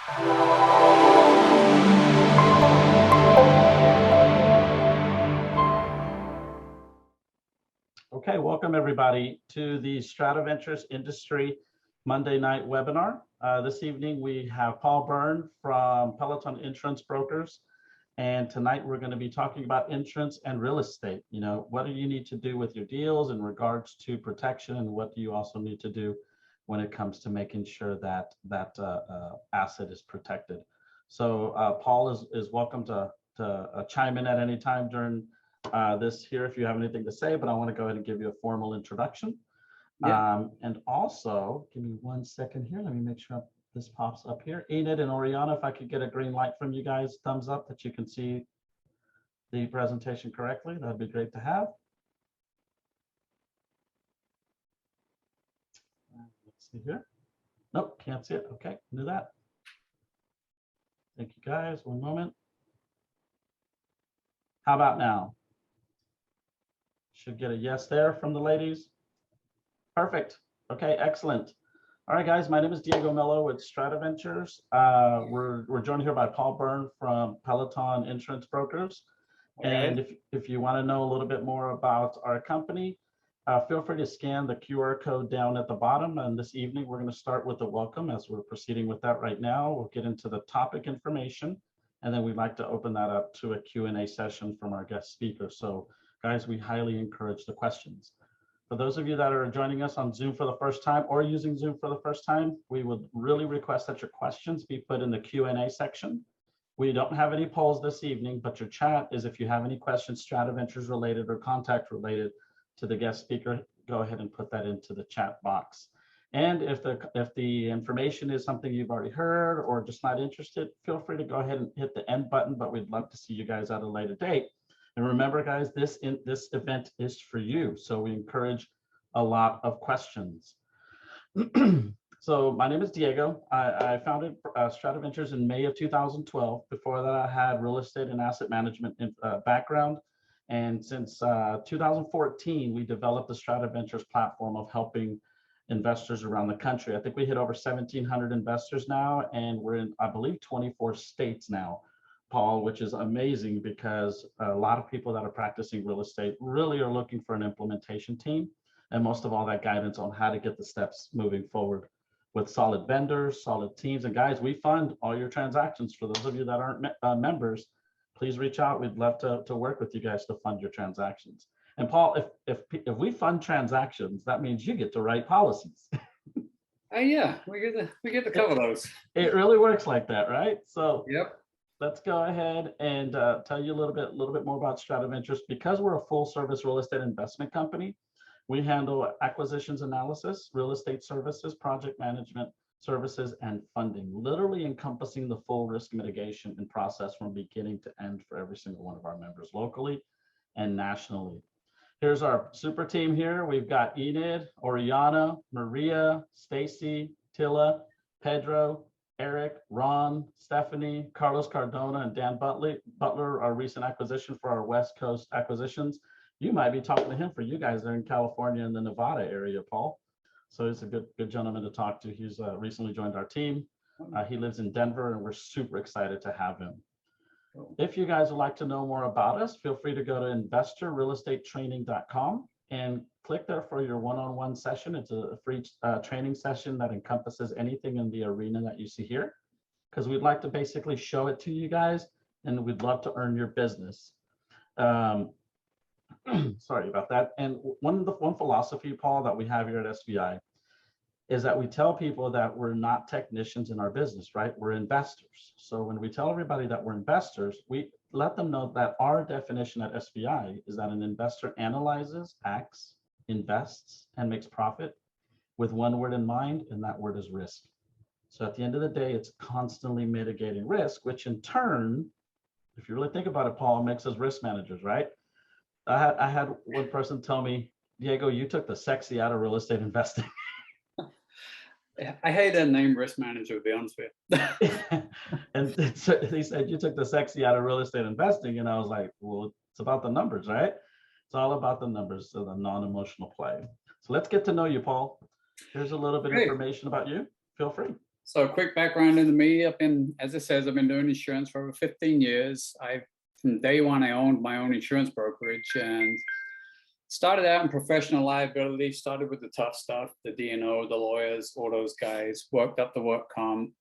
Okay, welcome everybody to the StratiVentures Industry Monday night webinar. This evening we have Paul Byrne from Peloton Insurance Brokers. And tonight we're going to be talking about insurance and real estate. You know, what do you need to do with your deals in regards to protection, and what do you also need to do when it comes to making sure that that asset is protected. So Paul is welcome to chime in at any time during this here if you have anything to say, but I want to go ahead and give you a formal introduction. Yeah. And also, give me 1 second here. Let me make sure this pops up here. Enid and Oriana, if I could get a green light from you guys, thumbs up that you can see the presentation correctly. That'd be great to have. Let's see here. Nope, can't see it. Okay, do that. Thank you guys. 1 moment. How about now? Should get a yes there from the ladies. Perfect. Okay, excellent. All right, guys, my name is Diego Melo with StratiVentures. We're joined here by Paul Byrne from Peloton Insurance Brokers. Okay. And if you want to know a little bit more about our company, feel free to scan the QR code down at the bottom. And this evening, we're going to start with the welcome as we're proceeding with that right now. We'll get into the topic information, and then we'd like to open that up to a Q&A session from our guest speaker. So, guys, we highly encourage the questions. For those of you that are joining us on Zoom for the first time or using Zoom for the first time, we would really request that your questions be put in the Q&A section. We don't have any polls this evening, but your chat is if you have any questions, StratiVentures related or contact related to the guest speaker, go ahead and put that into the chat box. And if the information is something you've already heard or just not interested, feel free to go ahead and hit the end button, but we'd love to see you guys at a later date. And remember, guys, this event is for you. So we encourage a lot of questions. So my name is Diego. I founded StratiVentures in May of 2012. Before that, I had real estate and asset management background. And since 2014, we developed the StratiVentures platform of helping investors around the country. I think we hit over 1,700 investors now, and we're in, I believe, 24 states now, Paul, which is amazing because a lot of people that are practicing real estate really are looking for an implementation team, and most of all that guidance on how to get the steps moving forward with solid vendors, solid teams. And guys, we fund all your transactions. For those of you that aren't members, please reach out. We'd love to work with you guys to fund your transactions. And Paul, if we fund transactions, that means you get to write policies. Yeah, we get to cover those. It really works like that, right? So yep. Let's go ahead and tell you a little bit more about StratiVentures. Because we're a full service real estate investment company, we handle acquisitions analysis, real estate services, project management services, and funding, literally encompassing the full risk mitigation and process from beginning to end for every single one of our members locally and nationally. Here's our super team here. We've got Enid, Oriana, Maria, Stacy, Tilla, Pedro, Eric, Ron, Stephanie, Carlos Cardona, and Dan Butler, our recent acquisition for our West Coast acquisitions. You might be talking to him for you guys that are in California and the Nevada area, Paul. So he's a good gentleman to talk to. He's recently joined our team. He lives in Denver, and we're super excited to have him. If you guys would like to know more about us, feel free to go to investorrealestatetraining.com and click there for your one-on-one session. It's a free training session that encompasses anything in the arena that you see here, because we'd like to basically show it to you guys, and we'd love to earn your business. Sorry about that. And one philosophy, Paul, that we have here at SVI is that we tell people that we're not technicians in our business, right? We're investors. So when we tell everybody that we're investors, we let them know that our definition at SVI is that an investor analyzes, acts, invests, and makes profit with one word in mind, and that word is risk. So at the end of the day, it's constantly mitigating risk, which in turn, if you really think about it, Paul, makes us risk managers, right? I had one person tell me, Diego, you took the sexy out of real estate investing. I hate that name, risk manager, to be honest with you. And so he said, you took the sexy out of real estate investing. And I was like, well, it's about the numbers, right? It's all about the numbers, so the non-emotional play. So let's get to know you, Paul. Here's a little bit of information about you. Feel free. So quick background into me. As it says, I've been doing insurance for over 15 years. From day one, I owned my own insurance brokerage and started out in professional liability, started with the tough stuff, the D&O, the lawyers, all those guys, worked up the work comp.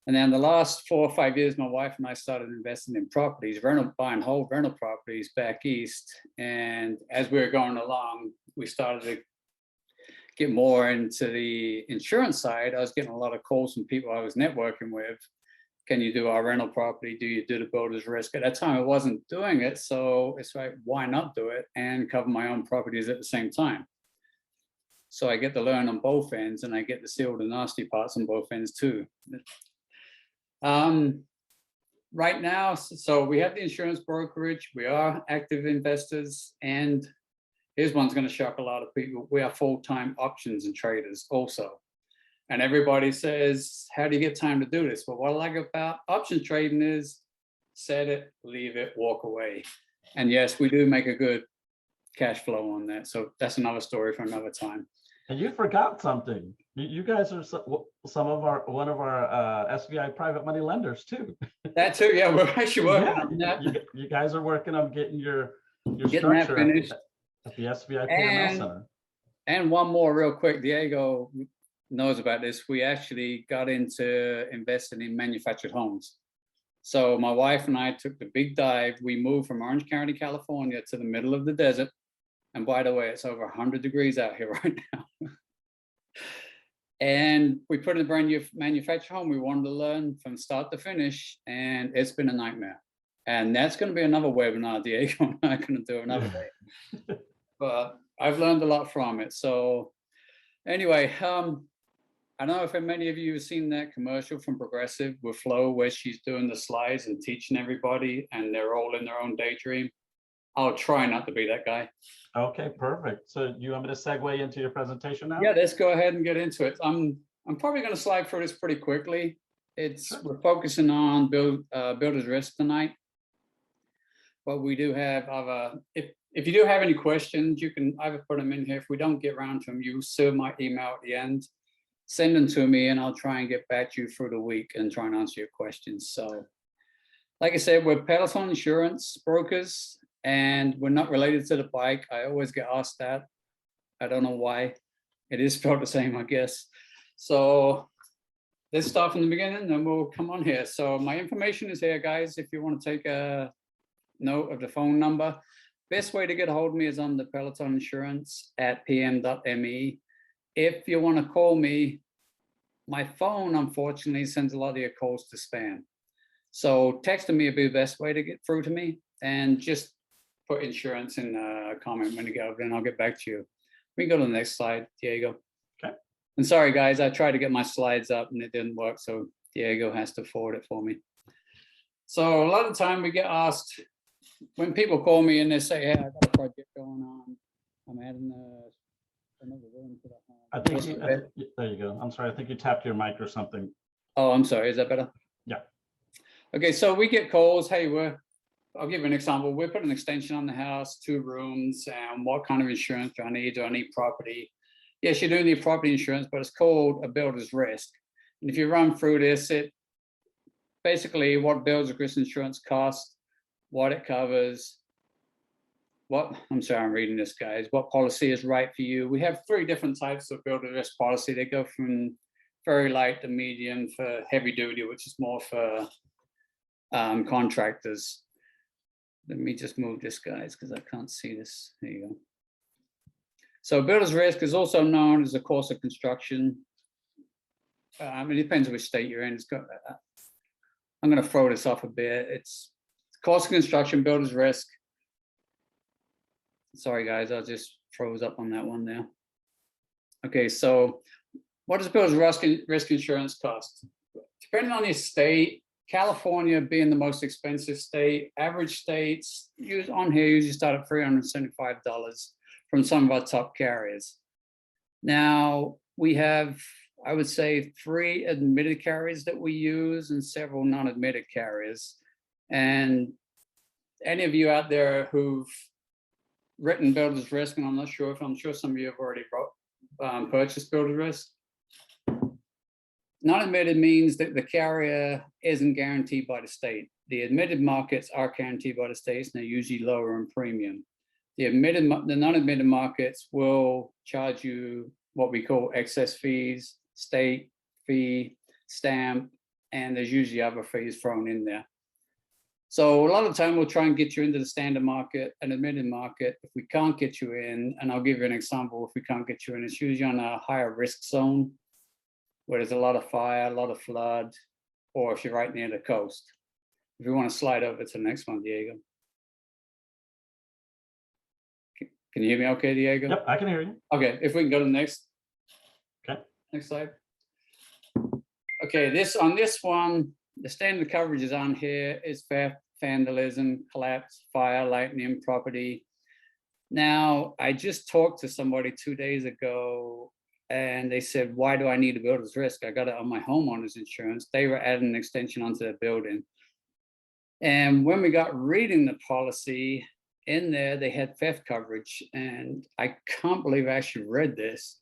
And then the last 4 or 5 years, my wife and I started investing in properties, buying whole rental properties back east. And as we were going along, we started to get more into the insurance side. I was getting a lot of calls from people I was networking with. Can you do our rental property? Do you do the builder's risk? At that time, I wasn't doing it. So it's like, why not do it and cover my own properties at the same time? So I get to learn on both ends and I get to see all the nasty parts on both ends too. Right now, so we have the insurance brokerage. We are active investors, and here's one's going to shock a lot of people. We are full-time options and traders also. And everybody says, how do you get time to do this? Well, what I like about options trading is set it, leave it, walk away. And yes, we do make a good cash flow on that. So that's another story for another time. And you forgot something. You guys are one of our SBI private money lenders too. That too, yeah, we're actually working on that. You guys are working on getting your that structure finished at the SBI PML Center. And one more real quick, Diego knows about this. We actually got into investing in manufactured homes. So my wife and I took the big dive. We moved from Orange County, California to the middle of the desert. And by the way, it's over 100 degrees out here right now. And we put in a brand new manufactured home. We wanted to learn from start to finish, and it's been a nightmare. And that's going to be another webinar, Diego and I are going to do another day. But I've learned a lot from it. So anyway, I don't know if many of you have seen that commercial from Progressive with Flo, where she's doing the slides and teaching everybody, and they're all in their own daydream. I'll try not to be that guy. Okay, perfect. So you want me to segue into your presentation now? Yeah, let's go ahead and get into it. I'm probably going to slide through this pretty quickly. We're focusing on builder's risk tonight, but we do have other. If you do have any questions, you can either put them in here. If we don't get around to them, you still my email at the end. Send them to me, and I'll try and get back to you through the week and try and answer your questions. So, like I said, we're Peloton insurance brokers. And we're not related to the bike. I always get asked that. I don't know why. It is spelled the same, I guess. So let's start from the beginning, then we'll come on here. So my information is here, guys. If you want to take a note of the phone number, best way to get a hold of me is on the Peloton Insurance at pm.me. If you want to call me, my phone, unfortunately, sends a lot of your calls to spam. So texting me would be the best way to get through to me, and just put insurance in a comment when you go, then I'll get back to you. We can go to the next slide, Diego. Okay. And sorry, guys, I tried to get my slides up and it didn't work, so Diego has to forward it for me. So a lot of the time we get asked, when people call me and they say, hey, I've got a project going on, I'm adding another room to the home. There you go. I'm sorry, I think you tapped your mic or something. Oh, I'm sorry, is that better? Yeah. Okay, so we get calls, hey, I'll give you an example. We're putting an extension on the house, 2 rooms, and what kind of insurance do I need? Do I need property? Yes, you do need property insurance, but it's called a builder's risk. And if you run through this, it basically what builder's risk insurance costs, what it covers, I'm sorry, I'm reading this, guys, what policy is right for you. We have 3 different types of builder's risk policy. They go from very light to medium for heavy duty, which is more for contractors. Let me just move this, guys, because I can't see this. There you go. So builder's risk is also known as the cost of construction. It depends which state you're in. I'm going to throw this off a bit. It's cost of construction, builder's risk. Sorry, guys, I just froze up on that one there. Okay, so what does builder's risk insurance cost? Depending on your state, California being the most expensive state, average states on here usually start at $375 from some of our top carriers. Now we have, I would say, 3 admitted carriers that we use and several non-admitted carriers. And any of you out there who've written builder's risk, and I'm sure some of you have already purchased builder's risk. Non-admitted means that the carrier isn't guaranteed by the state. The admitted markets are guaranteed by the states, and they're usually lower in premium. The non-admitted markets will charge you what we call excess fees, state fee, stamp, and there's usually other fees thrown in there. So a lot of the time we'll try and get you into the standard market and admitted market. If we can't get you in, and I'll give you an example, if we can't get you in, it's usually on a higher risk zone where there's a lot of fire, a lot of flood, or if you're right near the coast. If you want to slide over to the next one, Diego. Can you hear me okay, Diego? Yep, I can hear you. Okay, if we can go to the next. Okay. Next slide. Okay, on this one, the standard coverage is on here. It's theft, vandalism, collapse, fire, lightning, property. Now, I just talked to somebody 2 days ago, and they said, why do I need a builder's risk? I got it on my homeowner's insurance. They were adding an extension onto the building. And when we got reading the policy, in there, they had theft coverage. And I can't believe I actually read this.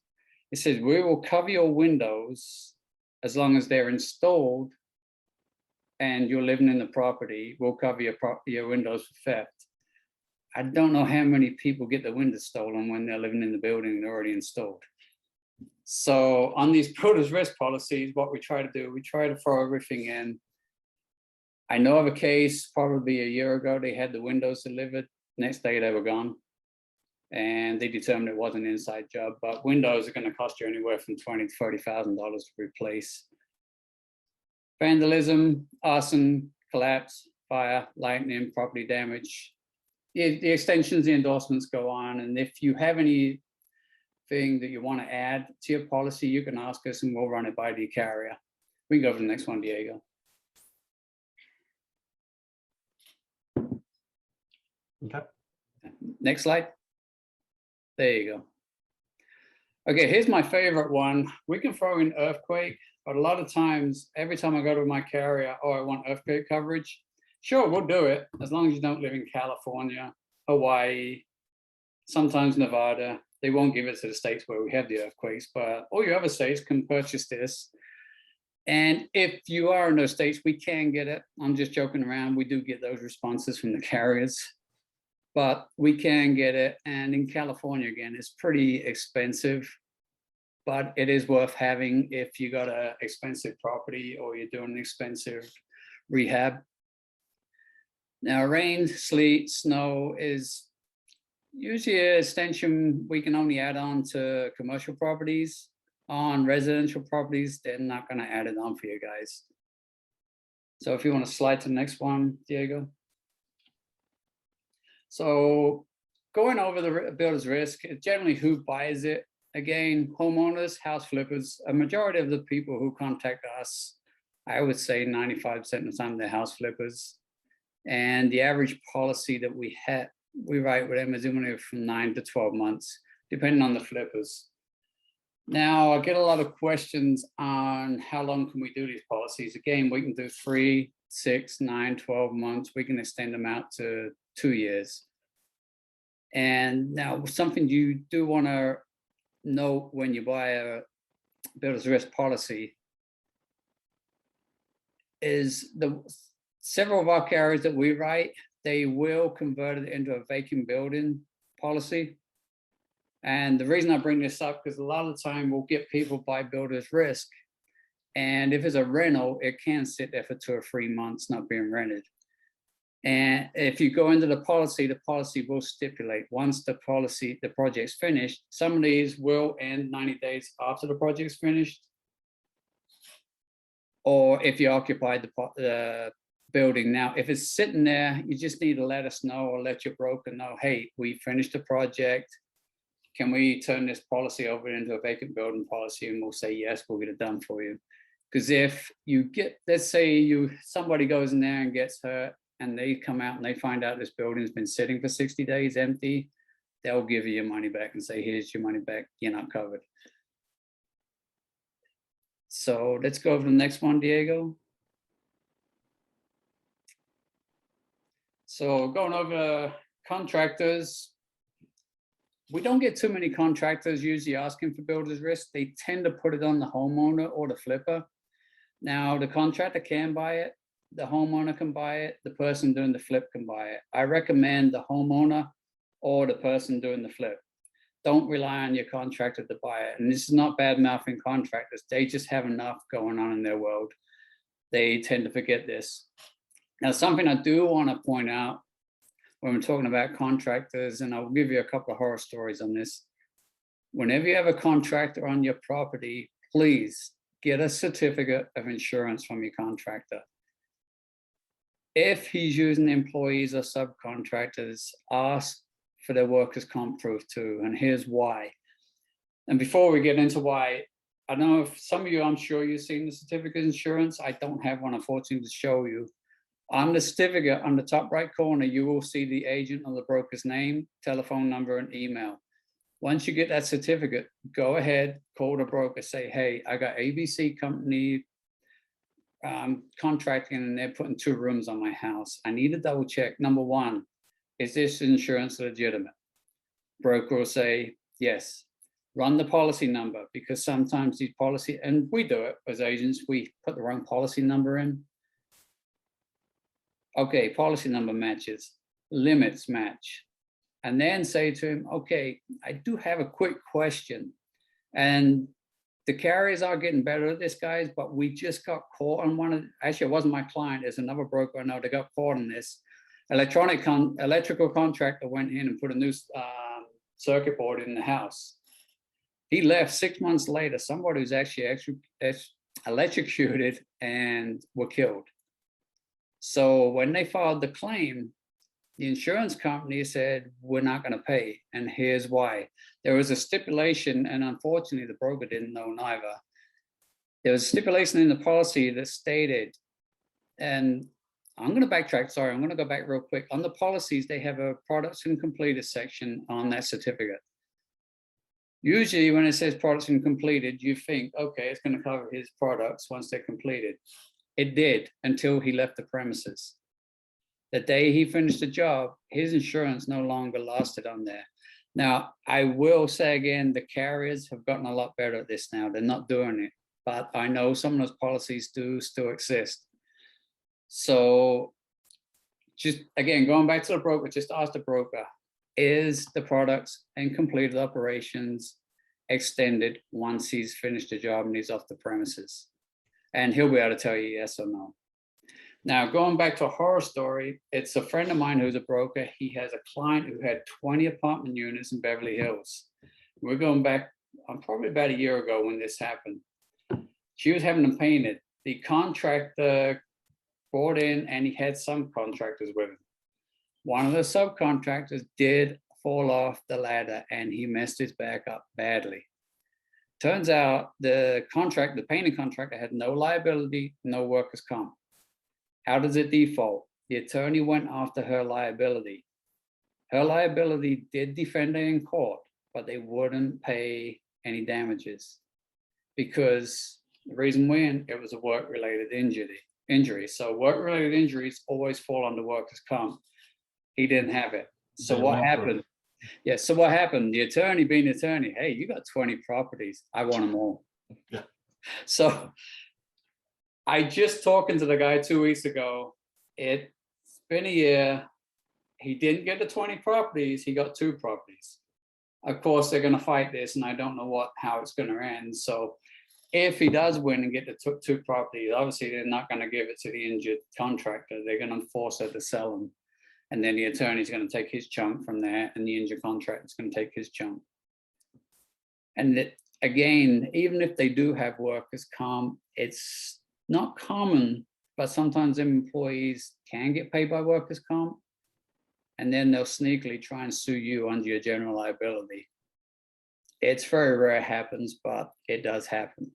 It says, we will cover your windows as long as they're installed and you're living in the property. We'll cover your windows for theft. I don't know how many people get the windows stolen when they're living in the building and they're already installed. So on these builder's risk policies, what we try to do, we try to throw everything in. I know of a case probably a year ago, they had the windows delivered. Next day they were gone. And they determined it wasn't an inside job, but windows are going to cost you anywhere from $20,000 to $30,000 to replace. Vandalism, arson, collapse, fire, lightning, property damage. The extensions, the endorsements go on. And if you have anything that you want to add to your policy, you can ask us and we'll run it by the carrier. We can go to the next one, Diego. Okay. Next slide. There you go. Okay, here's my favorite one. We can throw in earthquake, but a lot of times, every time I go to my carrier, oh, I want earthquake coverage. Sure, we'll do it, as long as you don't live in California, Hawaii, sometimes Nevada. They won't give it to the states where we have the earthquakes, but all your other states can purchase this. And if you are in those states, we can get it. I'm just joking around. We do get those responses from the carriers, but we can get it. And in California, again, it's pretty expensive, but it is worth having if you got an expensive property or you're doing an expensive rehab. Now, rain, sleet, snow is usually an extension we can only add on to commercial properties. On residential properties, they're not going to add it on for you guys. So if you want to slide to the next one, Diego. So going over the builder's risk, it's generally who buys it. Again, homeowners, house flippers, a majority of the people who contact us, I would say 95% of the time they're house flippers. And the average policy that we write with them is only from 9 to 12 months, depending on the flippers. Now, I get a lot of questions on how long can we do these policies. Again, we can do 3, 6, 9, 12 months. We can extend them out to 2 years. And now something you do want to note when you buy a builder's risk policy is several of our carriers that we write, they will convert it into a vacant building policy. And the reason I bring this up, because a lot of the time we'll get people buy builder's risk. And if it's a rental, it can sit there for 2 or 3 months not being rented. And if you go into the policy will stipulate once the project's finished. Some of these will end 90 days after the project's finished. Or if you occupied the building. Now, if it's sitting there, you just need to let us know or let your broker know, hey, we finished the project. Can we turn this policy over into a vacant building policy? And we'll say, yes, we'll get it done for you. Because if you get, let's say somebody goes in there and gets hurt and they come out and they find out this building's been sitting for 60 days empty, they'll give you your money back and say, here's your money back, you're not covered. So let's go over to the next one, Diego. So going over contractors, we don't get too many contractors usually asking for builder's risk. They tend to put it on the homeowner or the flipper. Now, the contractor can buy it, the homeowner can buy it, the person doing the flip can buy it. I recommend the homeowner or the person doing the flip. Don't rely on your contractor to buy it. And this is not bad mouthing contractors. They just have enough going on in their world. They tend to forget this. Now, something I do want to point out when we're talking about contractors, and I'll give you a couple of horror stories on this. Whenever you have a contractor on your property, please get a certificate of insurance from your contractor. If he's using employees or subcontractors, ask for their workers' comp proof too, and here's why. And before we get into why, I know if some of you, I'm sure you've seen the certificate of insurance. I don't have one, unfortunately, to show you. On the certificate, on the top right corner, you will see the agent or the broker's name, telephone number, and email. Once you get that certificate, go ahead, call the broker, say, hey, I got ABC company contracting and they're putting 2 rooms on my house. I need to double check. Number one, is this insurance legitimate? Broker will say, yes. Run the policy number, because sometimes these policy, and we do it as agents, we put the wrong policy number in. Okay, policy number matches, limits match. And then say to him, okay, I do have a quick question. And the carriers are getting better at this, guys, but we just got caught on one of, actually, it wasn't my client, there's another broker I know that got caught on this. Electrical contractor went in and put a new circuit board in the house. He left 6 months later, somebody who's actually electrocuted and were killed. So when they filed the claim, the insurance company said, we're not going to pay. And here's why. There was a stipulation, and unfortunately, the broker didn't know neither. There was a stipulation in the policy that stated, and I'm going to backtrack. Sorry, I'm going to go back real quick. On the policies, they have a products and completed section on that certificate. Usually when it says products and completed, you think, okay, it's going to cover his products once they're completed. It did until he left the premises. The day he finished the job, his insurance no longer lasted on there. Now, I will say again, the carriers have gotten a lot better at this now. They're not doing it, but I know some of those policies do still exist. So just, again, going back to the broker, just ask the broker, is the products and completed operations extended once he's finished the job and he's off the premises? And he'll be able to tell you yes or no. Now, going back to a horror story, it's a friend of mine who's a broker. He has a client who had 20 apartment units in Beverly Hills. We're going back probably about a year ago when this happened. She was having them painted. The contractor brought in, and he had some contractors with him. One of the subcontractors did fall off the ladder, and he messed his back up badly. Turns out the painting contractor had no liability, no workers' comp. How does it default? The attorney went after her liability. Her liability did defend her in court, but they wouldn't pay any damages because the reason when it was a work-related injury. So work-related injuries always fall under workers' comp. He didn't have it. So what happened? Yeah, so what happened? The attorney being the attorney, hey, you got 20 properties. I want them all. Yeah. So I just talking to the guy 2 weeks ago. It's been a year. He didn't get the 20 properties. He got 2 properties. Of course, they're going to fight this, and I don't know how it's going to end. So if he does win and get the 2 properties, obviously they're not going to give it to the injured contractor. They're going to force her to sell them. And then the attorney's going to take his chunk from there, and the injured contractor is going to take his chunk. And again, even if they do have workers' comp, it's not common, but sometimes employees can get paid by workers' comp, and then they'll sneakily try and sue you under your general liability. It's very rare it happens, but it does happen.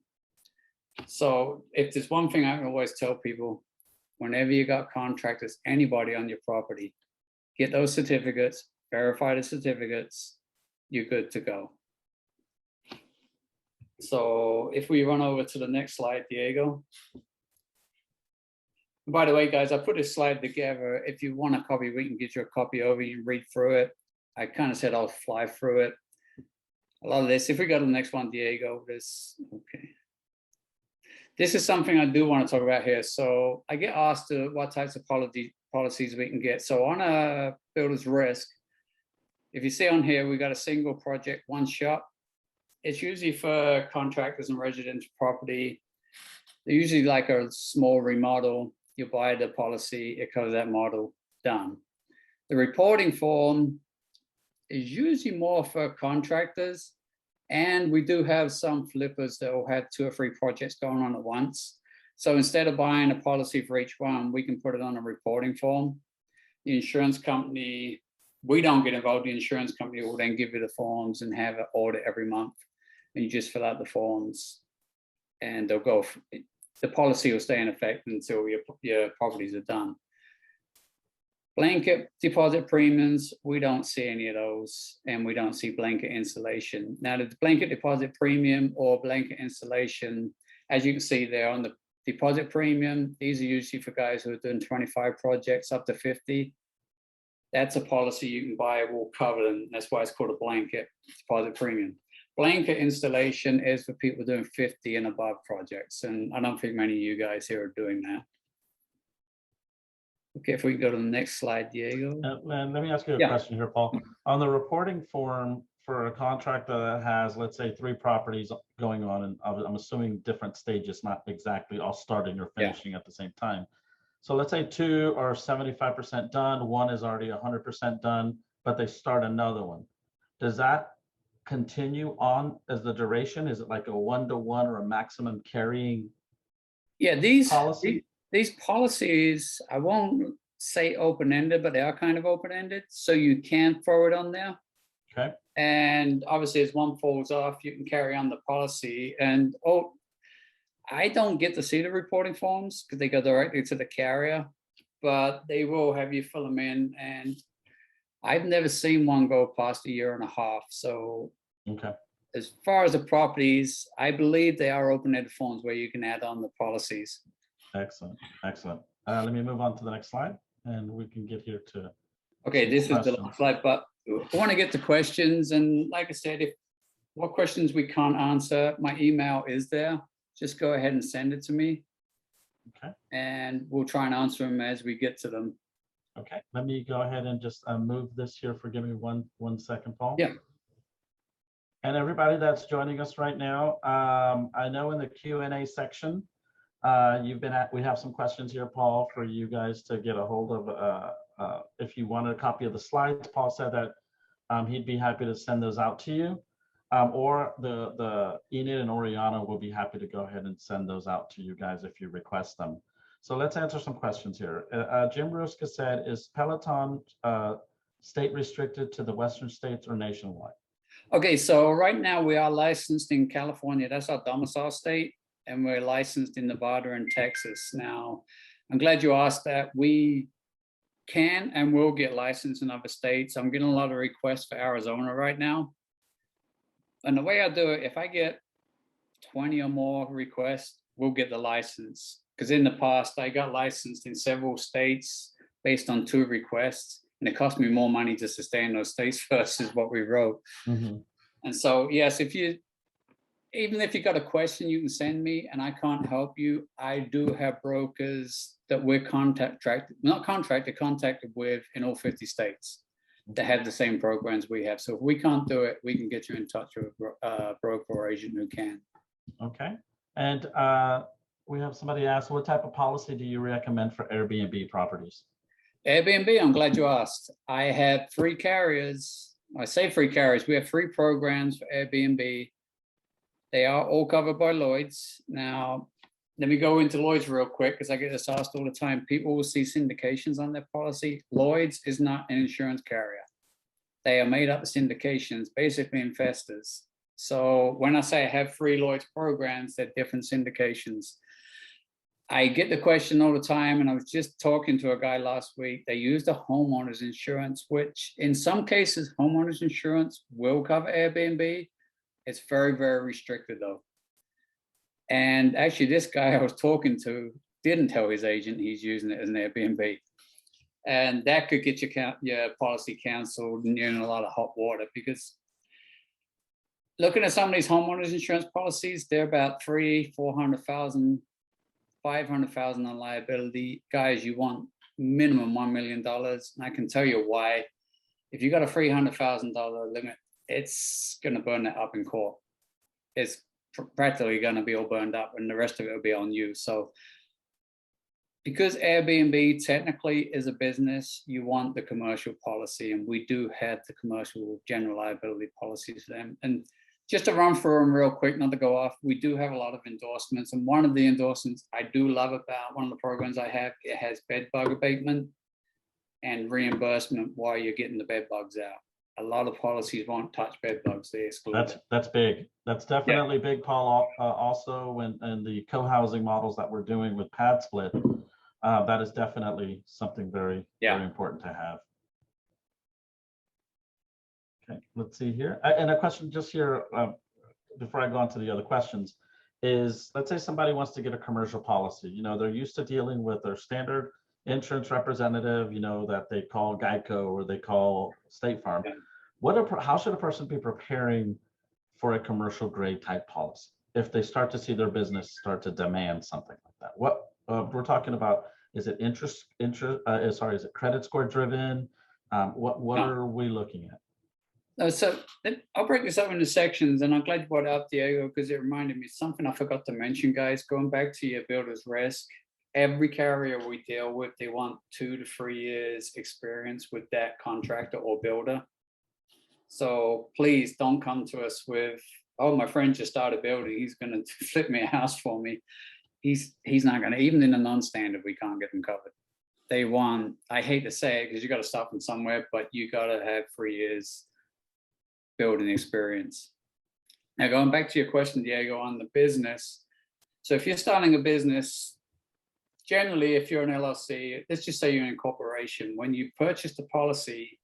So if there's one thing I can always tell people, whenever you got contractors, anybody on your property, get those certificates, verify the certificates, you're good to go. So if we run over to the next slide, Diego. By the way, guys, I put this slide together. If you want a copy, we can get you a copy over, you can read through it. I kind of said I'll fly through it. A lot of this, if we go to the next one, Diego, this, okay. This is something I do want to talk about here. So I get asked what types of policies we can get. So on a builder's risk, if you see on here, we got a single project, one shot. It's usually for contractors and residential property. They're usually like a small remodel. You buy the policy, it covers that model, done. The reporting form is usually more for contractors. And we do have some flippers that will have 2 or 3 projects going on at once. So instead of buying a policy for each one, we can put it on a reporting form. The insurance company, we don't get involved. The insurance company will then give you the forms and have an audit every month. And you just fill out the forms and they'll go, the policy will stay in effect until your properties are done. Blanket deposit premiums, we don't see any of those, and we don't see blanket installation. Now, the blanket deposit premium or blanket installation, as you can see there on the deposit premium, these are usually for guys who are doing 25 projects up to 50. That's a policy you can buy, will cover them. That's why it's called a blanket deposit premium. Blanket installation is for people doing 50 and above projects, and I don't think many of you guys here are doing that. Okay, if we can go to the next slide, Diego. Let me ask you a question here, Paul. On the reporting form for a contractor that has, let's say, 3 properties going on, and I'm assuming different stages, not exactly all starting or finishing at the same time. So let's say 2 are 75% done, 1 is already 100% done, but they start another one. Does that continue on as the duration? Is it like a 1-to-1 or a maximum carrying policy? These policies, I won't say open-ended, but they are kind of open-ended. So you can throw it on there. Okay. And obviously, as one falls off, you can carry on the policy. And I don't get to see the reporting forms because they go directly to the carrier, but they will have you fill them in. And I've never seen one go past 1.5 years. So okay. As far as the properties, I believe they are open-ended forms where you can add on the policies. Excellent, excellent. Let me move on to the next slide, and we can get here to. Okay, this is the last slide, but I want to get to questions. And like I said, if what questions we can't answer, my email is there. Just go ahead and send it to me. Okay. And we'll try and answer them as we get to them. Okay, let me go ahead and just move this here. Forgive me one second, Paul. Yeah. And everybody that's joining us right now, I know in the Q&A section, we have some questions here, Paul, for you guys to get a hold of. If you wanted a copy of the slides, Paul said that he'd be happy to send those out to you, or the Enid and Oriana will be happy to go ahead and send those out to you guys if you request them. So let's answer some questions here. Jim Ruska said, is Peloton state restricted to the Western states or nationwide? Okay, so right now we are licensed in California. That's our domicile state. And we're licensed in Nevada and Texas. Now, I'm glad you asked that. We can and will get licensed in other states. I'm getting a lot of requests for Arizona right now. And the way I do it, if I get 20 or more requests, we'll get the license. Because in the past, I got licensed in several states based on 2 requests. And it cost me more money just to stay in those states versus what we wrote. Mm-hmm. And so, yes, even if you got a question, you can send me and I can't help you. I do have brokers that we're contacted with in all 50 states that have the same programs we have. So if we can't do it, we can get you in touch with a broker or agent who can. Okay. And we have somebody ask, what type of policy do you recommend for Airbnb properties? Airbnb, I'm glad you asked. I have 3 carriers. I say 3 carriers. We have 3 programs for Airbnb. They are all covered by Lloyd's. Now, let me go into Lloyd's real quick because I get this asked all the time. People will see syndications on their policy. Lloyd's is not an insurance carrier. They are made up of syndications, basically investors. So when I say I have 3 Lloyd's programs, they're different syndications. I get the question all the time, and I was just talking to a guy last week. They use the homeowner's insurance, which in some cases, homeowner's insurance will cover Airbnb. It's very, very restricted though. And actually this guy I was talking to didn't tell his agent he's using it as an Airbnb. And that could get your policy canceled and you're in a lot of hot water because looking at some of these homeowners insurance policies, they're about 400,000, 500,000 on liability. Guys, you want minimum $1 million. And I can tell you why. If you got a $300,000 limit, it's going to burn that up in court. It's practically going to be all burned up, and the rest of it will be on you. So because Airbnb technically is a business, you want the commercial policy, and we do have the commercial general liability policies for them. And just to run through them real quick, not to go off, we do have a lot of endorsements. And one of the endorsements I do love about one of the programs I have, it has bed bug abatement and reimbursement while you're getting the bed bugs out. A lot of policies won't touch bed bugs. They exclude That's big. That's definitely big, Paul. Also, when the co-housing models that we're doing with pad split, that is definitely something very important to have. Okay, let's see here. And a question just here before I go on to the other questions is, let's say somebody wants to get a commercial policy. You know, they're used to dealing with their standard insurance representative, you know, that they call Geico or they call State Farm. How should a person be preparing for a commercial grade type policy if they start to see their business start to demand something like that? What we're talking about, is it is it credit score driven? What are we looking at? So I'll break this up into sections, and I'm glad you brought it up, Diego, because it reminded me of something I forgot to mention, guys. Going back to your builder's risk, every carrier we deal with, they want 2 to 3 years experience with that contractor or builder. So please don't come to us with, oh, my friend just started building, he's going to flip me a house for me. He's not going to, even in a non-standard, we can't get them covered. They want, I hate to say it because you got to start from somewhere, but you got to have 3 years building experience. Now, going back to your question, Diego, on the business. So if you're starting a business, generally, if you're an LLC, let's just say you're in a corporation, when you purchase the policy,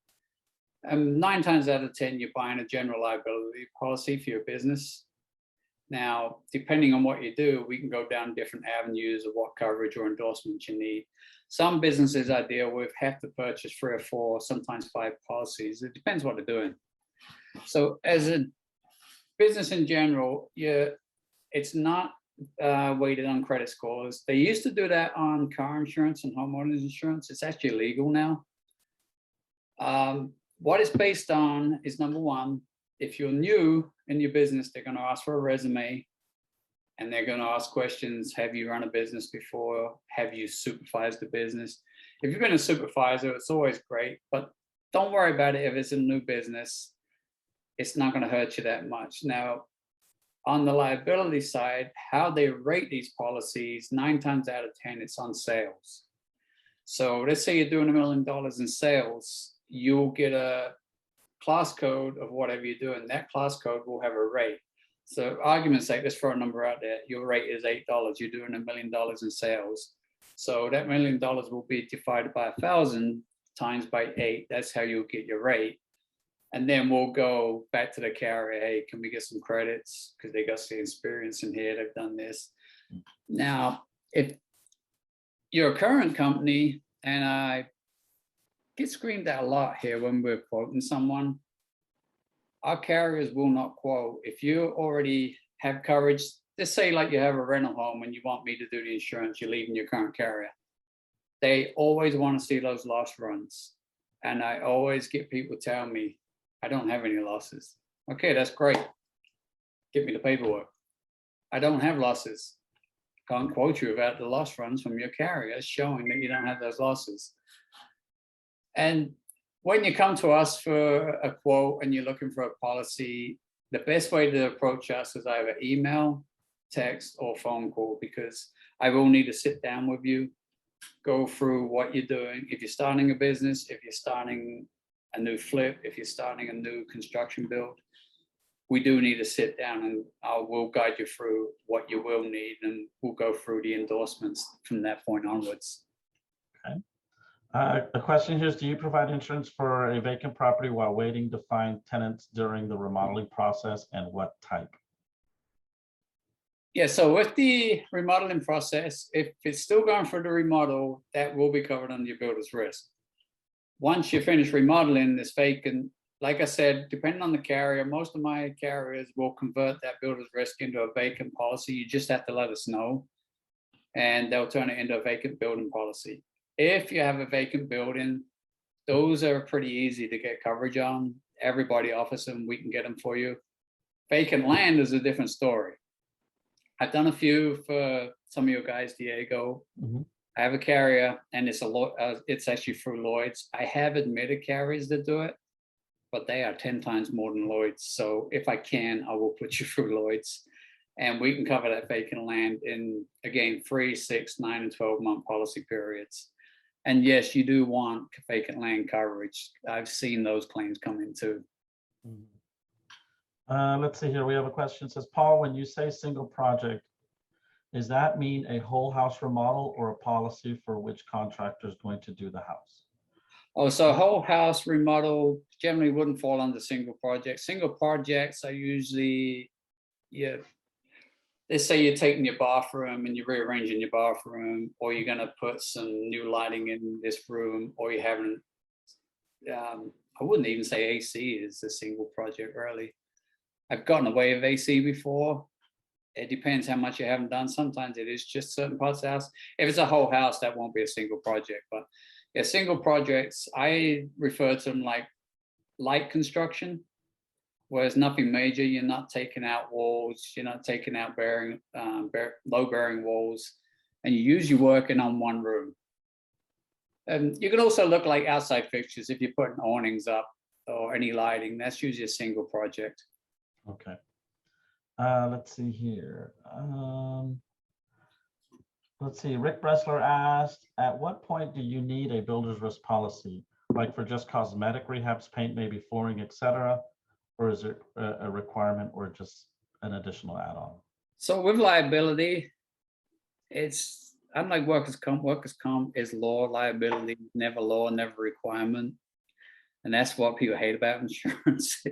9 times out of 10, you're buying a general liability policy for your business. Now, depending on what you do, we can go down different avenues of what coverage or endorsements you need. Some businesses I deal with have to purchase 3 or 4, sometimes 5 policies. It depends what they're doing. So as a business in general, it's not weighted on credit scores. They used to do that on car insurance and homeowners insurance. It's actually legal now. What it's based on is, number one, if you're new in your business, they're going to ask for a resume, and they're going to ask questions. Have you run a business before? Have you supervised a business? If you've been a supervisor, it's always great, but don't worry about it if it's a new business. It's not going to hurt you that much. Now, on the liability side, how they rate these policies, 9 times out of 10, it's on sales. So let's say you're doing $1 million in sales, you'll get a class code of whatever you're doing. That class code will have a rate. So argument's sake, let's throw a number out there. Your rate is $8. You're doing $1 million in sales. So that $1 million will be divided by 1,000 times by 8. That's how you'll get your rate. And then we'll go back to the carrier. Hey, can we get some credits? Because they got some experience in here. They've done this. Now, if you're a current company, and I get screamed at a lot here when we're quoting someone, our carriers will not quote. If you already have coverage, let's say like you have a rental home and you want me to do the insurance, you're leaving your current carrier. They always want to see those loss runs. And I always get people tell me, I don't have any losses. Okay, that's great. Give me the paperwork. I don't have losses. Can't quote you about the loss runs from your carrier showing that you don't have those losses. And when you come to us for a quote and you're looking for a policy, the best way to approach us is either email, text, or phone call, because I will need to sit down with you, go through what you're doing. If you're starting a business, if you're starting a new flip, if you're starting a new construction build, we do need to sit down, and we'll guide you through what you will need, and we'll go through the endorsements from that point onwards. Okay. The question here is, do you provide insurance for a vacant property while waiting to find tenants during the remodeling process, and what type? Yeah, so with the remodeling process, if it's still going through the remodel, that will be covered under your builder's risk. Once you finish remodeling this vacant like I said, depending on the carrier, most of my carriers will convert that builder's risk into a vacant policy. You just have to let us know, and they'll turn it into a vacant building policy. If you have a vacant building, those are pretty easy to get coverage on. Everybody offers them, we can get them for you. Vacant land is a different story. I've done a few for some of you guys, Diego. Mm-hmm. I have a carrier, and it's actually through Lloyd's. I have admitted carriers that do it, but they are 10 times more than Lloyd's. So if I can, I will put you through Lloyd's, and we can cover that vacant land in, again, 3, 6, 9, and 12-month policy periods. And yes, you do want vacant land coverage. I've seen those claims come in too. Let's see here. We have a question. It says, Paul, when you say single project, does that mean a whole house remodel or a policy for which contractor is going to do the house? Oh, so whole house remodel generally wouldn't fall under single projects. Single projects are usually, yeah, let's say you're taking your bathroom and you're rearranging your bathroom, or you're going to put some new lighting in this room, or you're having, I wouldn't even say AC is a single project, really. I've gotten away with AC before. It depends how much you haven't done. Sometimes it is just certain parts of the house. If it's a whole house, that won't be a single project. But yeah, single projects, I refer to them like light construction, whereas nothing major. You're not taking out walls. You're not taking out low bearing walls, and you're usually working on one room. And you can also look like outside fixtures if you're putting awnings up or any lighting. That's usually a single project. Okay. Let's see here. Let's see. Rick Bressler asked, at what point do you need a builder's risk policy? Like for just cosmetic rehabs, paint, maybe flooring, etc., or is it a requirement or just an additional add-on? So with liability, it's unlike workers' comp. Workers' comp is law. Liability, never law, never requirement. And that's what people hate about insurance.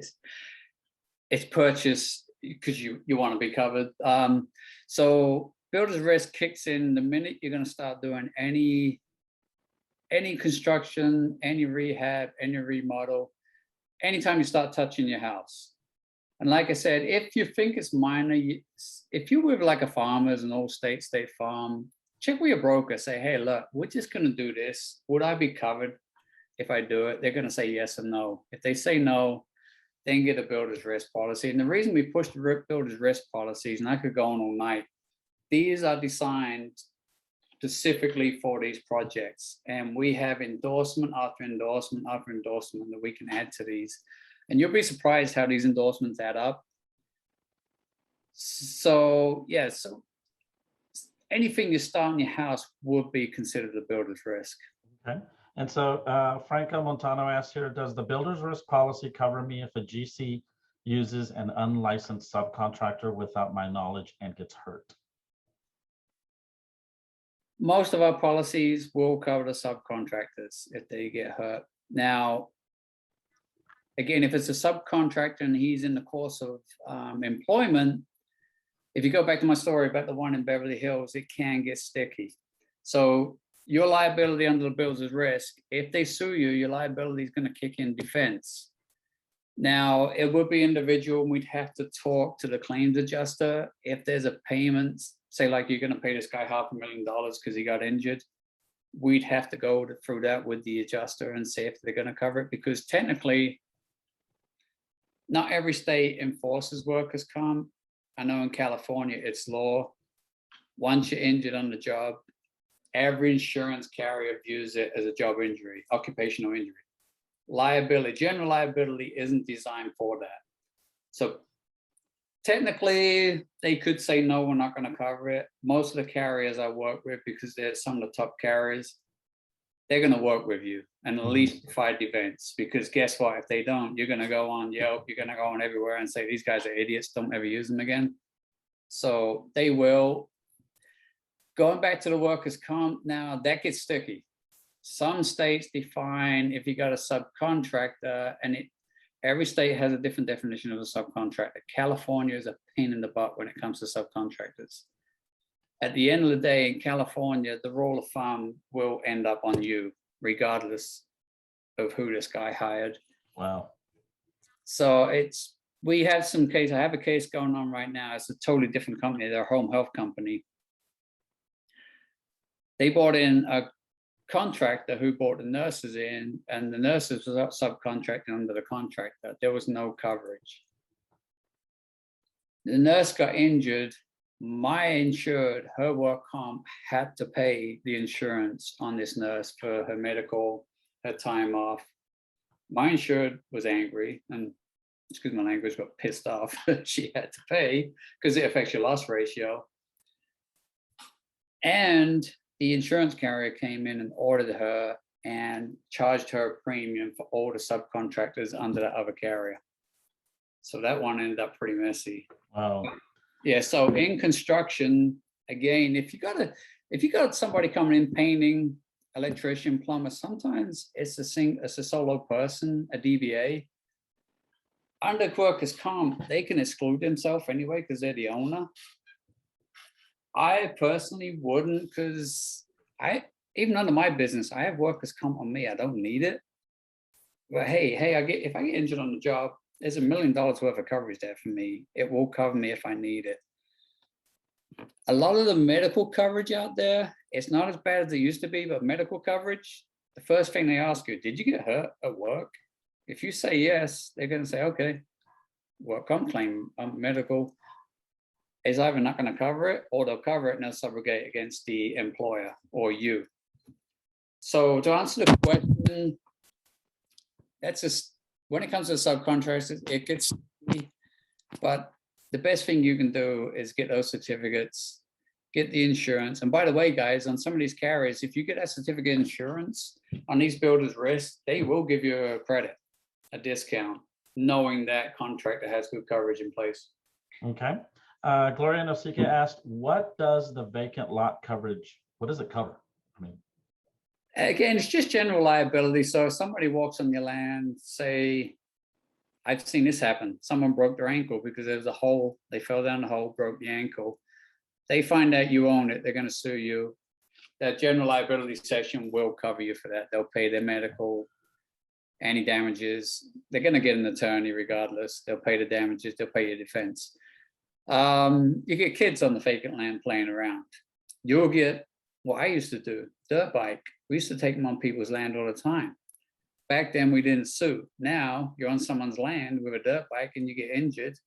It's purchased because you want to be covered. So builder's risk kicks in the minute you're going to start doing any construction, any rehab, any remodel, anytime you start touching your house. And like I said, if you think it's minor, if you with like a farmer's, an old state farm, check with your broker, say, hey, look, we're just going to do this. Would I be covered if I do it? They're going to say yes or no. If they say no, then get a builder's risk policy. And the reason we push the builder's risk policies, and I could go on all night, these are designed specifically for these projects. And we have endorsement after endorsement after endorsement that we can add to these. And you'll be surprised how these endorsements add up. So, yeah, so anything you start in your house would be considered a builder's risk. Okay. And so Franco Montano asked here, does the builder's risk policy cover me if a GC uses an unlicensed subcontractor without my knowledge and gets hurt? Most of our policies will cover the subcontractors if they get hurt. Now, again, if it's a subcontractor and he's in the course of employment, if you go back to my story about the one in Beverly Hills, it can get sticky. So your liability under the builder's risk, if they sue you, your liability is going to kick in defense. Now, it would be individual, and we'd have to talk to the claims adjuster. If there's a payment, say like you're going to pay this guy $500,000 because he got injured, we'd have to go through that with the adjuster and see if they're going to cover it, because technically, not every state enforces workers' comp. I know in California, it's law. Once you're injured on the job, every insurance carrier views it as a job injury, occupational injury. Liability, general liability isn't designed for that. So technically, they could say, no, we're not going to cover it. Most of the carriers I work with, because they're some of the top carriers, they're going to work with you and at least provide events, because guess what? If they don't, you're going to go on Yelp, you're going to go on everywhere and say, these guys are idiots, don't ever use them again. So they will. Going back to the workers' comp, now that gets sticky. Some states define if you got a subcontractor, and every state has a different definition of a subcontractor. California is a pain in the butt when it comes to subcontractors. At the end of the day, in California, the rule of thumb will end up on you, regardless of who this guy hired. Wow. So we have some case. I have a case going on right now. It's a totally different company. They're a home health company. They brought in a contractor who brought the nurses in, and the nurses was subcontracting under the contractor. There was no coverage. The nurse got injured. My insured, her work comp, had to pay the insurance on this nurse for her medical, her time off. My insured was angry, and excuse my language, but pissed off that she had to pay because it affects your loss ratio. And the insurance carrier came in and ordered her and charged her a premium for all the subcontractors under that other carrier. So that one ended up pretty messy. Wow. Yeah. So in construction, again, if you got somebody coming in, painting, electrician, plumber, sometimes it's a solo person, a DBA. Under workers' comp, they can exclude themselves anyway because they're the owner. I personally wouldn't, because even under my business, I have workers' comp on me. I don't need it. But hey, if I get injured on the job, there's $1 million worth of coverage there for me. It will cover me if I need it. A lot of the medical coverage out there, it's not as bad as it used to be, but medical coverage, the first thing they ask you, did you get hurt at work? If you say yes, they're going to say, okay, work comp claim, medical is either not going to cover it, or they'll cover it and they'll subrogate against the employer or you. So to answer the question, that's just, when it comes to subcontractors, it gets, but the best thing you can do is get those certificates, get the insurance. And by the way, guys, on some of these carriers, if you get that certificate insurance on these builders risk, they will give you a credit, a discount, knowing that contractor has good coverage in place. Okay. Gloria Nosika asked, what does the vacant lot coverage, what does it cover? I mean, again, it's just general liability. So if somebody walks on your land, say, I've seen this happen. Someone broke their ankle because there was a hole. They fell down the hole, broke the ankle. They find out you own it. They're going to sue you. That general liability section will cover you for that. They'll pay their medical, any damages. They're going to get an attorney regardless. They'll pay the damages. They'll pay your defense. You get kids on the vacant land playing around. You'll get what I used to do, dirt bike. We used to take them on people's land all the time. Back then, we didn't sue. Now you're on someone's land with a dirt bike and you get injured.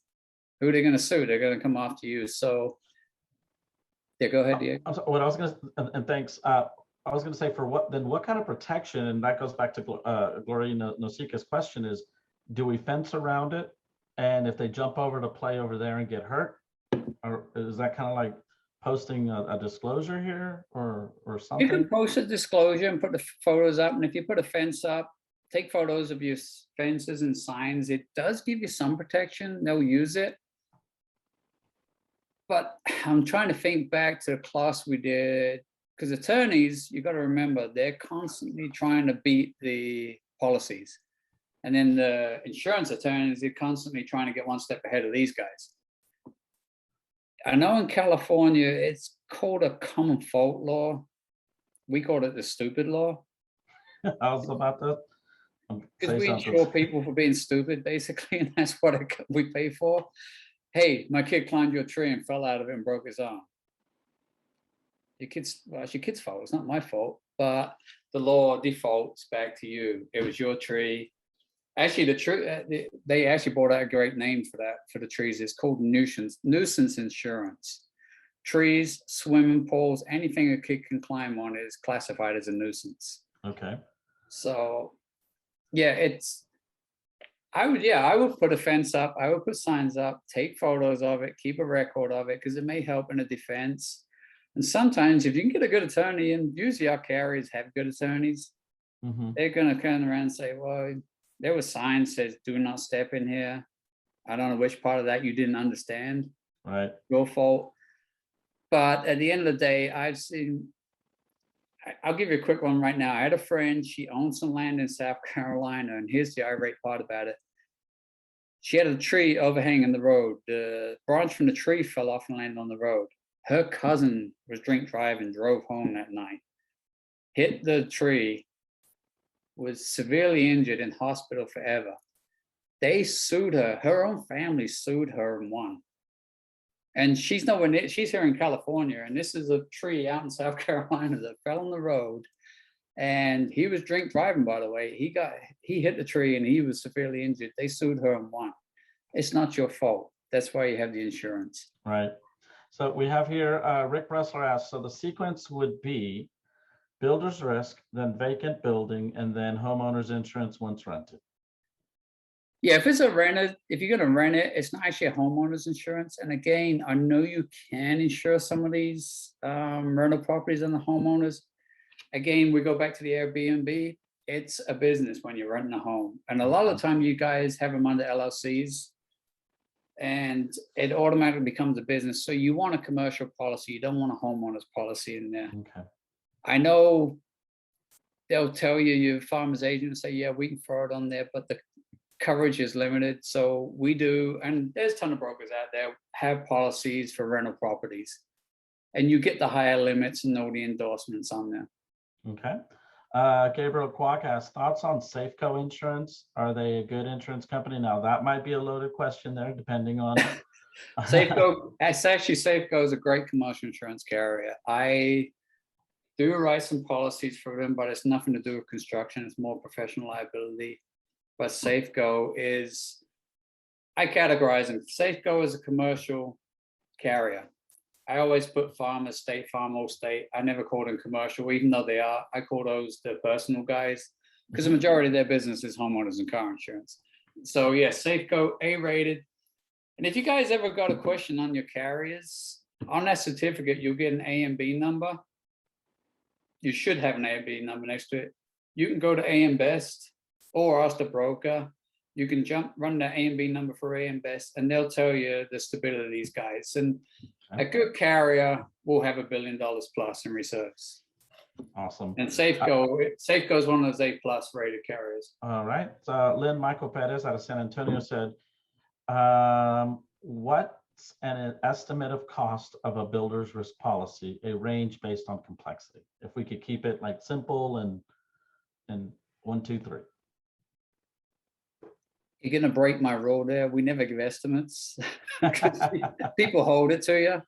Who are they going to sue? They're going to come after you. So, yeah, go ahead, Diego. What I was going to, and thanks. I was going to say, for what kind of protection, and that goes back to Gloria Nosika's question, is do we fence around it? And if they jump over to play over there and get hurt, or is that kind of like posting a disclosure here or something? You can post a disclosure and put the photos up. And if you put a fence up, take photos of your fences and signs. It does give you some protection. They'll use it. But I'm trying to think back to the class we did, because attorneys, you got to remember, they're constantly trying to beat the policies. And then the insurance attorneys are constantly trying to get one step ahead of these guys. I know in California, it's called a common fault law. We call it the stupid law. I was about to because we insure people for being stupid, basically, and that's what we pay for. Hey, my kid climbed your tree and fell out of it and broke his arm. Well, it's your kid's fault. It's not my fault, but the law defaults back to you. It was your tree. Actually, the tree, they actually brought out a great name for that, for the trees. It's called nuisance insurance. Trees, swimming pools, anything a kid can climb on is classified as a nuisance. Okay. So, yeah, I would put a fence up. I would put signs up, take photos of it, keep a record of it, because it may help in a defense. And sometimes if you can get a good attorney, and usually our carriers have good attorneys, they're going to turn around and say, well, there was signs says, do not step in here. I don't know which part of that you didn't understand. Right. Your fault. But at the end of the day, I'll give you a quick one right now. I had a friend, she owned some land in South Carolina, and here's the irate part about it. She had a tree overhanging the road. The branch from the tree fell off and landed on the road. Her cousin was drink driving, drove home that night, hit the tree, was severely injured, in hospital forever. They sued her. Her own family sued her and won. And she's nowhere near, she's here in California, and this is a tree out in South Carolina that fell on the road. And he was drink driving, by the way. He hit the tree and he was severely injured. They sued her and won. It's not your fault. That's why you have the insurance. Right. So we have here, Rick Bressler asks, so the sequence would be builder's risk, then vacant building, and then homeowner's insurance once rented. Yeah, if it's a rented, if you're going to rent it, it's not actually a homeowner's insurance. And again, I know you can insure some of these rental properties on the homeowners. Again, we go back to the Airbnb. It's a business when you're renting a home. And a lot of the time you guys have them under LLCs and it automatically becomes a business. So you want a commercial policy. You don't want a homeowner's policy in there. Okay. I know they'll tell you, your farmer's agent will say, yeah, we can throw it on there, but the coverage is limited. So we do, and there's a ton of brokers out there have policies for rental properties, and you get the higher limits and all the endorsements on there. Okay. Gabriel Kwok asks, thoughts on Safeco Insurance? Are they a good insurance company? Now that might be a loaded question there, depending on. Safeco, Safeco is a great commercial insurance carrier. I do write some policies for them, but it's nothing to do with construction. It's more professional liability. But Safeco is, I categorize them. Safeco is a commercial carrier. I always put Farmers, State Farm, Allstate. I never call them commercial, even though they are. I call those the personal guys, because the majority of their business is homeowners and car insurance. So yeah, Safeco, A-rated. And if you guys ever got a question on your carriers, on that certificate, you'll get an A and B number. You should have an A and B number next to it. You can go to AM Best or ask the broker. You can run the A and B number for AM Best, and they'll tell you the stability of these guys. And a good carrier will have $1 billion plus in reserves. Awesome. And Safeco is one of those A+ rated carriers. All right. Lynn Michael Perez out of San Antonio said, what's an estimate of cost of a builder's risk policy, a range based on complexity? If we could keep it like simple and 1, 2, 3. You're going to break my rule there. We never give estimates. People hold it to you.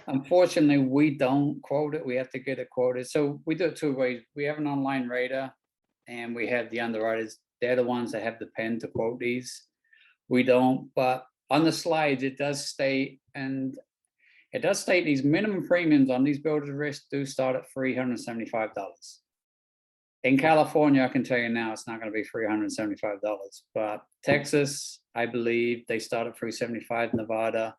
Unfortunately, we don't quote it. We have to get it quoted. So we do it 2 ways. We have an online rater, and we have the underwriters. They're the ones that have the pen to quote these. We don't, but on the slides, it does state, and it does state these minimum premiums on these builders risk do start at $375. In California, I can tell you now, it's not going to be $375, but Texas, I believe they start at $375, Nevada,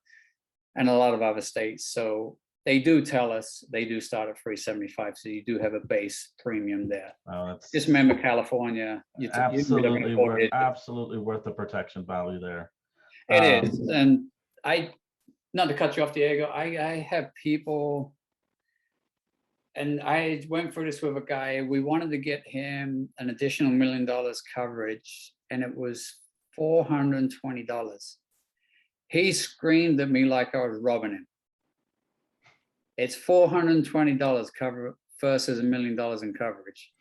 and a lot of other states. So they do tell us they do start at $375. So you do have a base premium there. Oh, just remember California. Absolutely worth the protection value there. It is. And not to cut you off, Diego, I have people, and I went through this with a guy. We wanted to get him an additional $1 million coverage, and it was $420. He screamed at me like I was robbing him. It's $420 cover versus $1 million in coverage.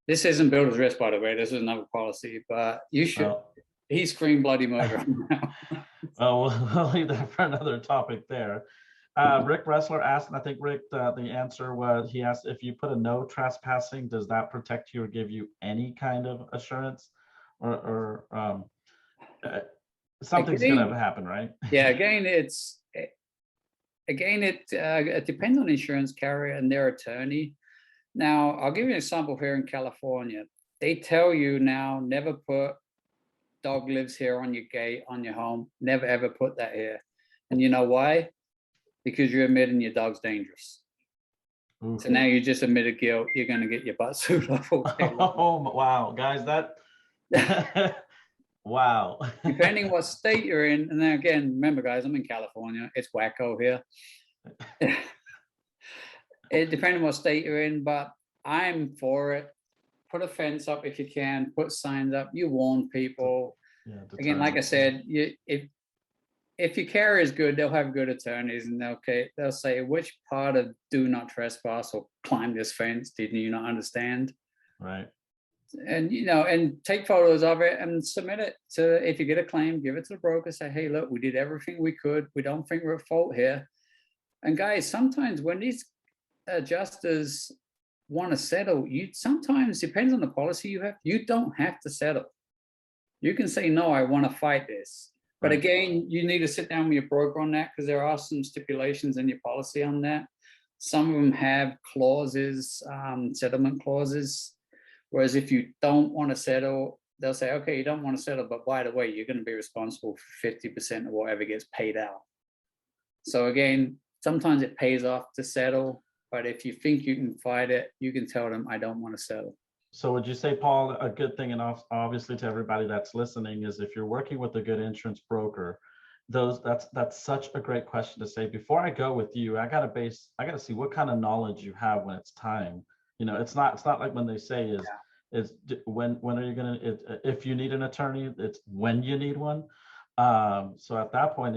This isn't builder's risk, by the way. This is another policy, but you should. He screamed bloody murder. Oh, we'll leave that for another topic there. Rick Bressler asked, and I think Rick, the answer was, he asked if you put a no trespassing, does that protect you or give you any kind of assurance, or something's going to happen, right? Yeah, again, it depends on the insurance carrier and their attorney. Now, I'll give you an example here in California. They tell you now, never put dog lives here on your gate, on your home. Never, ever put that here. And you know why? Because you're admitting your dog's dangerous. Ooh. So now you just admitted guilt. You're going to get your butt sued off all day long. Oh, wow, guys, that... Wow. Depending what state you're in. And then again, remember, guys, I'm in California. It's wacko here. It depends on what state you're in, but I'm for it. Put a fence up if you can. Put signs up. You warn people. Yeah, again, like I said, if your carrier is good, they'll have good attorneys, and they'll say which part of do not trespass or climb this fence did you not understand. Right. and and take photos of it and submit it to, if you get a claim, give it to the broker, say, hey, look, we did everything we could. We don't think we're at fault here. And guys, sometimes when these adjusters want to settle, sometimes depends on the policy you have, you don't have to settle. You can say, no, I want to fight this. But again, you need to sit down with your broker on that, because there are some stipulations in your policy on that. Some of them have clauses, settlement clauses. Whereas if you don't want to settle, they'll say, okay, you don't want to settle, but by the way, you're going to be responsible for 50% of whatever gets paid out. So again, sometimes it pays off to settle, but if you think you can fight it, you can tell them, I don't want to settle. So would you say, Paul, a good thing, and obviously to everybody that's listening, is if you're working with a good insurance broker, that's such a great question to say, before I go with you, I gotta see what kind of knowledge you have when it's time. It's not like when they say is when are you gonna, if you need an attorney, it's when you need one. So at that point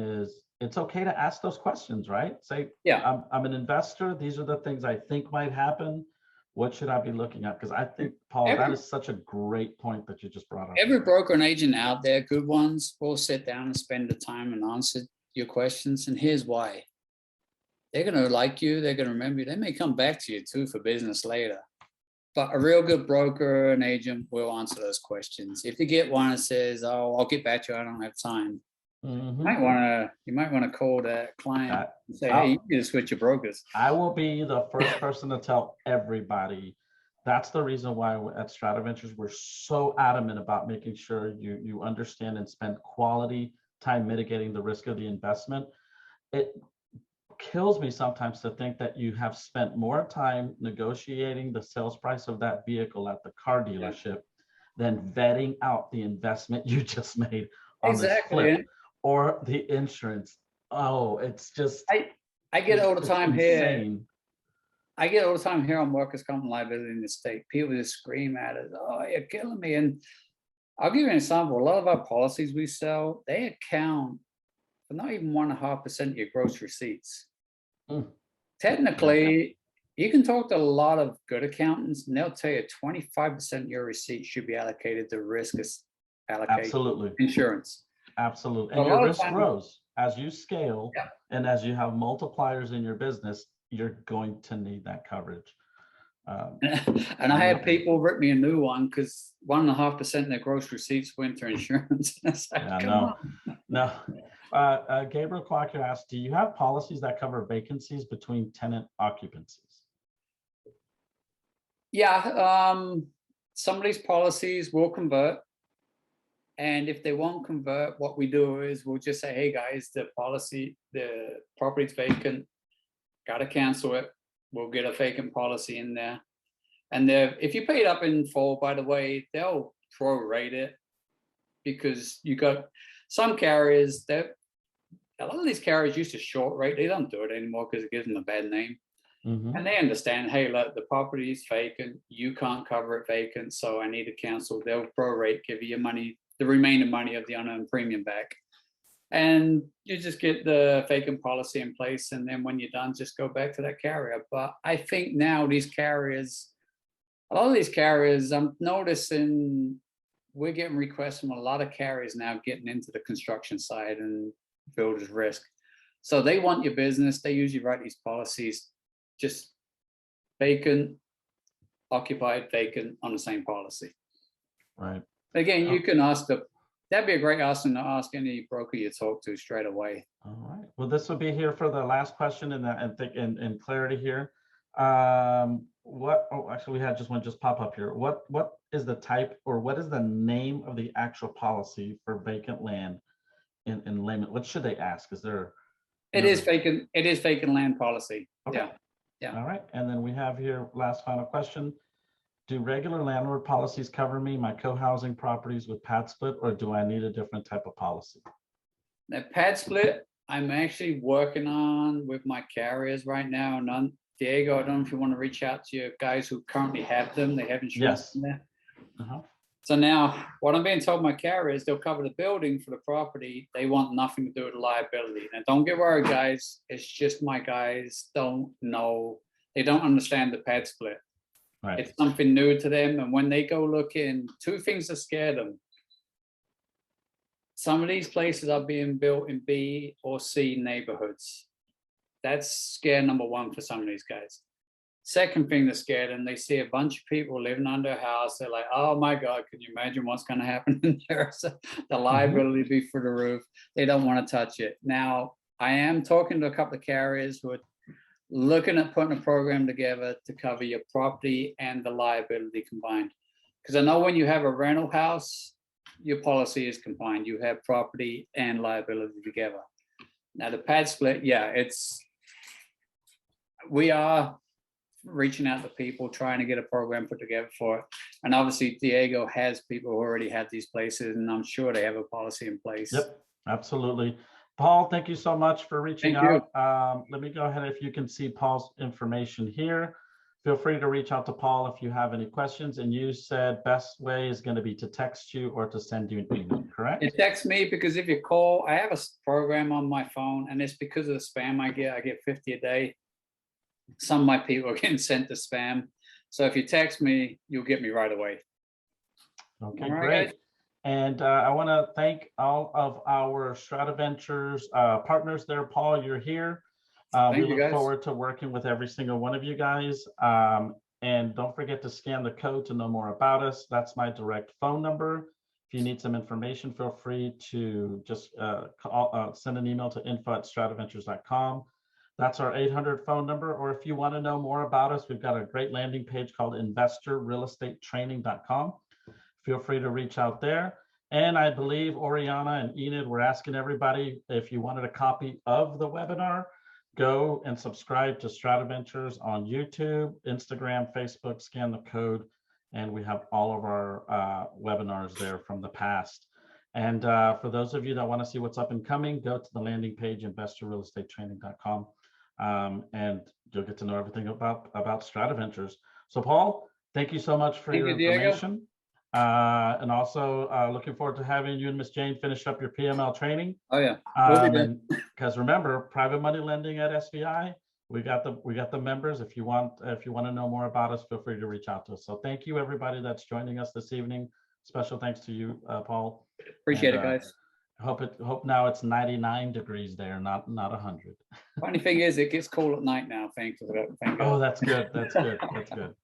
it's okay to ask those questions, right? Say, yeah, I'm an investor. These are the things I think might happen. What should I be looking at? Because I think, Paul, that is such a great point that you just brought up. Every broker and agent out there, good ones, will sit down and spend the time and answer your questions. And here's why. They're going to like you. They're going to remember you. They may come back to you too for business later. But a real good broker and agent will answer those questions. If you get one that says, oh, I'll get back to you, I don't have time. You might want to call that client and say, hey, you need to switch your brokers. I will be the first person to tell everybody. That's the reason why at StratiVentures we're so adamant about making sure you understand and spend quality time mitigating the risk of the investment. It kills me sometimes to think that you have spent more time negotiating the sales price of that vehicle at the car dealership than vetting out the investment you just made on this flip. Or the insurance. Oh, it's just, I get all the time here. I get all the time here on workers' comp and liability in the state. People just scream at it. Oh, you're killing me. And I'll give you an example. A lot of our policies we sell, they account for not even 1.5% of your gross receipts. Technically, you can talk to a lot of good accountants, and they'll tell you 25% of your receipts should be allocated to risk allocation, insurance. Absolutely. And your risk grows as you scale, and as you have multipliers in your business, you're going to need that coverage. And I had people rip me a new one because 1.5% of their gross receipts went to insurance. No. Gabriel Clark asked, do you have policies that cover vacancies between tenant occupancies? Yeah, some of these policies will convert. And if they won't convert, what we do is we'll just say, hey guys, the property's vacant, gotta cancel it. We'll get a vacant policy in there. And if you pay it up in full, by the way, they'll prorate it, because you got some carriers that, a lot of these carriers used to short rate. They don't do it anymore because it gives them a bad name. And they understand, hey, look, the property is vacant. You can't cover it vacant, so I need to cancel. They'll prorate, give you your money, the remaining money of the unearned premium back. And you just get the vacant policy in place. And then when you're done, just go back to that carrier. But I think now these carriers, a lot of these carriers, I'm noticing we're getting requests from a lot of carriers now getting into the construction side and builders risk. So they want your business. They usually write these policies just vacant, occupied, vacant on the same policy. Right. Again, you can ask that'd be a great question to ask any broker you talk to straight away. All right. Well, this will be here for the last question and clarity here. Actually, we had one just pop up here. What is the type, or what is the name of the actual policy for vacant land in layman? What should they ask? Is there? It is vacant land policy. Okay. Yeah. All right. And then we have here last final question. Do regular landlord policies cover me, my co-housing properties with pad split, or do I need a different type of policy? That pad split, I'm actually working on with my carriers right now. Diego, I don't know if you want to reach out to your guys who currently have them. They have insurance in there. So now what I'm being told my carriers, they'll cover the building for the property. They want nothing to do with the liability. Now don't get worried, guys. It's just my guys don't know. They don't understand the pad split. Right. It's something new to them. And when they go looking, two things that scare them. Some of these places are being built in B or C neighborhoods. That's scare number one for some of these guys. Second thing that scared them, they see a bunch of people living under a house. They're like, oh my God, can you imagine what's going to happen in there? So the liability be through the roof. They don't want to touch it. Now, I am talking to a couple of carriers who are looking at putting a program together to cover your property and the liability combined. Because I know when you have a rental house, your policy is combined. You have property and liability together. Now the pad split, yeah, we are reaching out to people, trying to get a program put together for it. And obviously Diego has people who already have these places, and I'm sure they have a policy in place. Yep, absolutely. Paul, thank you so much for reaching out. Let me go ahead. If you can see Paul's information here, feel free to reach out to Paul if you have any questions. And you said best way is going to be to text you or to send you an email, correct? It text me, because if you call, I have a program on my phone, and it's because of the spam I get 50 a day. Some of my people are getting sent to spam. So if you text me, you'll get me right away. Okay, All right, great. guys. And I want to thank all of our StratiVentures partners there. Paul, you're here. We look forward to working with every single one of you guys. And don't forget to scan the code to know more about us. That's my direct phone number. If you need some information, feel free to just send an email to info@strativentures.com. That's our 800 phone number. Or if you want to know more about us, we've got a great landing page called investorrealestatetraining.com. Feel free to reach out there. And I believe Oriana and Enid were asking everybody if you wanted a copy of the webinar, go and subscribe to StratiVentures on YouTube, Instagram, Facebook, scan the code, and we have all of our webinars there from the past. And for those of you that want to see what's up and coming, go to the landing page, investorrealestatetraining.com, and you'll get to know everything about StratiVentures. So Paul, thank you so much for your information. And also looking forward to having you and Miss Jane finish up your PML training. Oh yeah. Because remember, private money lending at SVI, we got the members. If you want to know more about us, feel free to reach out to us. So thank you everybody that's joining us this evening. Special thanks to you, Paul. Appreciate it, guys. Hope now it's 99 degrees there, not 100. Funny thing is, it gets cool at night now. Thank God. Oh, that's good. That's good. That's good.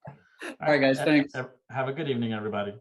All right, guys. Thanks. Have a good evening, everybody.